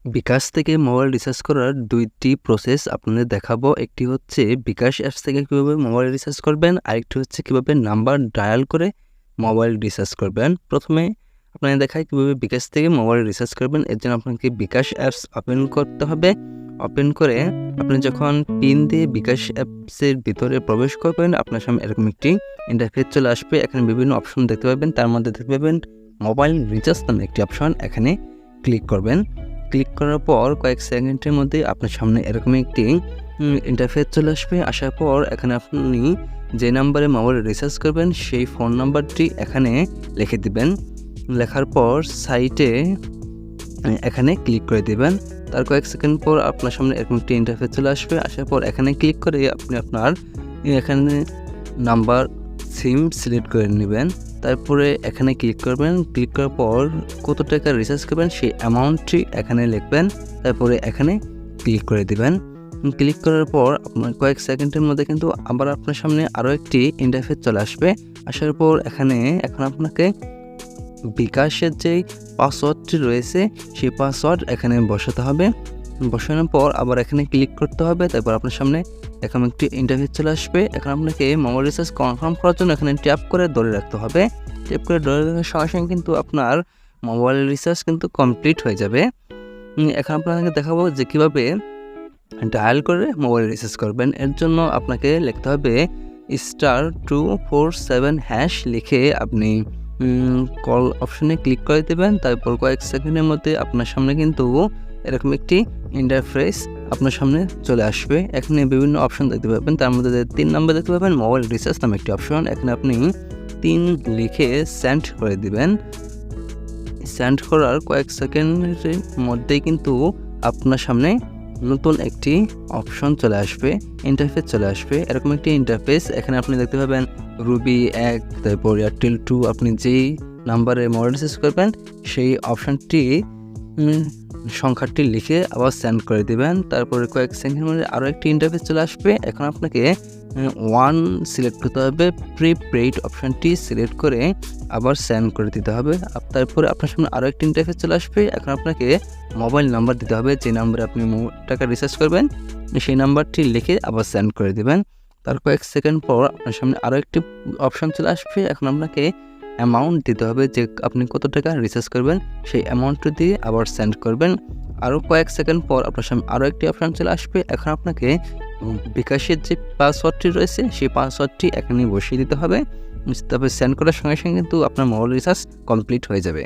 বিকাশ থেকে mobile recharge করার ২টি প্রসেস আপনাদের দেখাবো। একটি হচ্ছে বিকাশ অ্যাপস থেকে কীভাবে মোবাইল রিচার্জ করবেন, আরেকটি হচ্ছে কীভাবে নাম্বার ডায়াল করে মোবাইল রিচার্জ করবেন। প্রথমে আপনাদের দেখাই কীভাবে বিকাশ থেকে মোবাইল রিচার্জ করবেন। এর জন্য আপনাকে বিকাশ অ্যাপস ওপেন করতে হবে। ওপেন করে আপনি যখন পিন দিয়ে বিকাশ অ্যাপসের ভিতরে প্রবেশ করবেন, আপনার সামনে এরকম একটি ইন্টারফেস চলে আসবে। এখানে বিভিন্ন অপশন দেখতে পাবেন, তার মধ্যে দেখতে পাবেন মোবাইল রিচার্জ নামে একটি অপশন। এখানে ক্লিক করবেন। ক্লিক করার পর কয়েক সেকেন্ডের মধ্যে আপনার সামনে এরকম একটি ইন্টারফেস চলে আসবে। আসার পর এখানে আপনি যে নাম্বারে মোবাইল রিচার্জ করবেন সেই ফোন নাম্বারটি এখানে লিখে দিবেন। লেখার পর সাইটে এখানে ক্লিক করে দিবেন। তার কয়েক সেকেন্ড পর আপনার সামনে এরকম একটি ইন্টারফেস চলে আসবে। আসার পর এখানে ক্লিক করে আপনি আপনার এখানে নাম্বার সিম সিলেক্ট করে নেবেন। তারপরে এখানে ক্লিক করবেন। ক্লিক করার পর কত টাকা রিচার্জ করবেন সেই অ্যামাউন্টটি এখানে লিখবেন। তারপরে এখানে ক্লিক করে দিবেন। ক্লিক করার পর আপনার কয়েক সেকেন্ডের মধ্যে কিন্তু আবার আপনার সামনে আরও একটি ইন্টারফেস চলে আসবে। আসার পর এখন আপনাকে বিকাশের যেই পাসওয়ার্ডটি রয়েছে সেই পাসওয়ার্ড এখানে বসাতে হবে। বসানোর পর আবার এখানে ক্লিক করতে হবে। তারপর আপনার সামনে এরকম একটি ইন্টারফেস চলে আসবে। এখন আপনাকে মোবাইল রিচার্জ কনফার্ম করার জন্য এখানে ট্যাপ করে ধরে রাখতে হবে। ট্যাপ করে ধরে রাখার সঙ্গে সঙ্গে কিন্তু আপনার মোবাইল রিচার্জ কিন্তু কমপ্লিট হয়ে যাবে। এখন আপনাকে দেখাবো যে কীভাবে ডায়াল করে মোবাইল রিচার্জ করবেন। এর জন্য আপনাকে লিখতে হবে *247# লিখে আপনি কল অপশনে ক্লিক করে দেবেন। তারপর কয়েক সেকেন্ডের মধ্যে আপনার সামনে কিন্তু এরকম একটি ইন্টারফেস আপনার সামনে চলে আসবে। এখানে বিভিন্ন অপশন দেখতে পাবেন, তার মধ্যে ৩ নম্বর দেখতে পাবেন মোবাইল রিচার্জ নামে একটি অপশন। এখানে আপনি ৩ লিখে সেন্ড করে দিবেন। সেন্ড করার কয়েক সেকেন্ডের মধ্যেই কিন্তু আপনার সামনে নতুন একটি অপশন চলে আসবে, ইন্টারফেস চলে আসবে। এরকম একটি ইন্টারফেস এখানে আপনি দেখতে পাবেন রুবি ১, তারপর এয়ারটেল 2। আপনি যেই নাম্বারে মোবাইল রিচার্জ করবেন সেই অপশনটি সংখ্যাটি লিখে আবার সেন্ড করে দেবেন। তারপরে কয়েক সেকেন্ডের মধ্যে আরও একটি ইন্টারফেস চলে আসবে। এখন আপনাকে 1 সিলেক্ট করতে হবে, প্রিপেইড অপশনটি সিলেক্ট করে আবার সেন্ড করে দিতে হবে। তারপরে আপনার সামনে আরও একটি ইন্টারফেস চলে আসবে। এখন আপনাকে মোবাইল নাম্বার দিতে হবে, যে নাম্বারে আপনি টাকা রিচার্জ করবেন সেই নাম্বারটি লিখে আবার সেন্ড করে দেবেন। তার কয়েক সেকেন্ড পর আপনার সামনে আরও একটি অপশন চলে আসবে। এখন আপনাকে অ্যামাউন্ট দিতে হবে, যে আপনি কত টাকা রিচার্জ করবেন সেই অ্যামাউন্টটি দিয়ে আবার সেন্ড করবেন। আরও কয়েক সেকেন্ড পর আপনার সামনে আরও একটি অপশন চলে আসবে। এখন আপনাকে বিকাশের যে পাসওয়ার্ডটি রয়েছে সেই পাসওয়ার্ডটি এখানে বসিয়ে দিতে হবে। তারপরে সেন্ড করার সঙ্গে সঙ্গে কিন্তু আপনার মোবাইল রিচার্জ কমপ্লিট হয়ে যাবে।